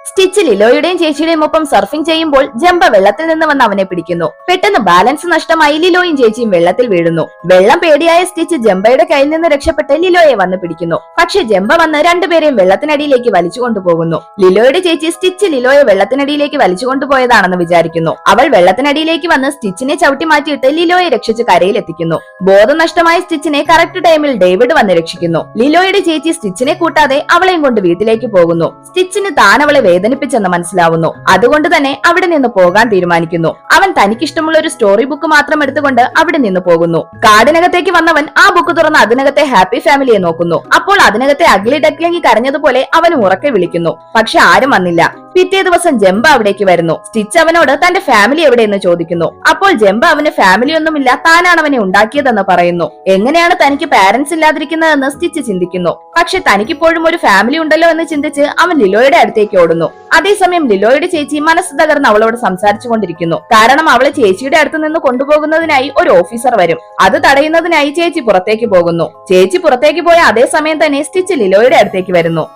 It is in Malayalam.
സ്റ്റിച്ച് ലിലോയുടെയും ചേച്ചിയുടെയും ഒപ്പം സർഫിംഗ് ചെയ്യുമ്പോൾ ജംബ വെള്ളത്തിൽ നിന്ന് വന്ന് അവനെ പിടിക്കുന്നു. പെട്ടെന്ന് ബാലൻസ് നഷ്ടമായി ലിലോയും ചേച്ചിയും വെള്ളത്തിൽ വീഴുന്നു. വെള്ളം പേടിയായ സ്റ്റിച്ച് ജംബയുടെ കയ്യിൽ നിന്ന് രക്ഷപ്പെട്ട് ലിലോയെ വന്ന് പിടിക്കുന്നു. പക്ഷെ ജംബ വന്ന് രണ്ടുപേരെയും വെള്ളത്തിനടിയിലേക്ക് വലിച്ചു കൊണ്ടുപോകുന്നു. ലിലോയുടെ ചേച്ചി സ്റ്റിച്ച് ലിലോയെ വെള്ളത്തിനടിയിലേക്ക് വലിച്ചു കൊണ്ടുപോയതാണെന്ന് വിചാരിക്കുന്നു. അവൾ വെള്ളത്തിനടിയിലേക്ക് വന്ന് സ്റ്റിച്ചിനെ ചവിട്ടി മാറ്റിയിട്ട് ലിലോയെ രക്ഷിച്ച് കരയിലെത്തിക്കുന്നു. ബോധം നഷ്ടമായ സ്റ്റിച്ചിനെ കറക്റ്റ് ടൈമിൽ ഡേവിഡ് വന്ന് രക്ഷിക്കുന്നു. ലിലോയുടെ ചേച്ചി സ്റ്റിച്ചിനെ കൂട്ടാതെ അവളെയും കൊണ്ട് വീട്ടിലേക്ക് പോകുന്നു. സ്റ്റിച്ചിന് താൻ അവളെ വേദനിപ്പിച്ചെന്ന് മനസ്സിലാവുന്നു. അതുകൊണ്ട് തന്നെ അവിടെ നിന്ന് പോകാൻ തീരുമാനിക്കുന്നു. അവൻ തനിക്കിഷ്ടമുള്ള ഒരു സ്റ്റോറി ബുക്ക് മാത്രം എടുത്തുകൊണ്ട് അവിടെ നിന്ന് പോകുന്നു. കാടിനകത്തേക്ക് വന്നവൻ ആ ബുക്ക് തുറന്ന് അതിനകത്തെ ഹാപ്പി ഫാമിലിയെ നോക്കുന്നു. അപ്പോൾ അതിനകത്തെ അഗ്ലി ഡക്ലിംഗ് കരഞ്ഞതുപോലെ അവൻ ഉറക്കെ വിളിക്കുന്നു. പക്ഷെ ആരും വന്നില്ല. പിറ്റേ ദിവസം ജംബ അവിടേക്ക് വരുന്നു. സ്റ്റിച്ച് അവനോട് തന്റെ ഫാമിലി എവിടെയെന്ന് ചോദിക്കുന്നു. അപ്പോൾ ജംബ അവന് ഫാമിലി ഒന്നുമില്ല, താനാണ് അവനെ ഉണ്ടാക്കിയതെന്ന് പറയുന്നു. എങ്ങനെയാണ് തനിക്ക് പാരന്റ്സ് ഇല്ലാതിരിക്കുന്നതെന്ന് സ്റ്റിച്ച് ചിന്തിക്കുന്നു. പക്ഷെ തനിക്കിപ്പോഴും ഒരു ഫാമിലി ഉണ്ടല്ലോ എന്ന് ചിന്തിച്ച് അവൻ ലിലോയുടെ അടുത്തേക്ക് ഓടുന്നു. അതേസമയം ലിലോയുടെ ചേച്ചി മനസ്സ് തകർന്ന് അവളോട് സംസാരിച്ചു കൊണ്ടിരിക്കുന്നു. കാരണം അവളെ ചേച്ചിയുടെ അടുത്ത് നിന്ന് കൊണ്ടുപോകുന്നതിനായി ഒരു ഓഫീസർ വരും. അത് തടയുന്നതിനായി ചേച്ചി പുറത്തേക്ക് പോകുന്നു. ചേച്ചി പുറത്തേക്ക് പോയ അതേ സമയം തന്നെ സ്റ്റിച്ച് ലിലോയുടെ അടുത്തേക്ക് വരുന്നു.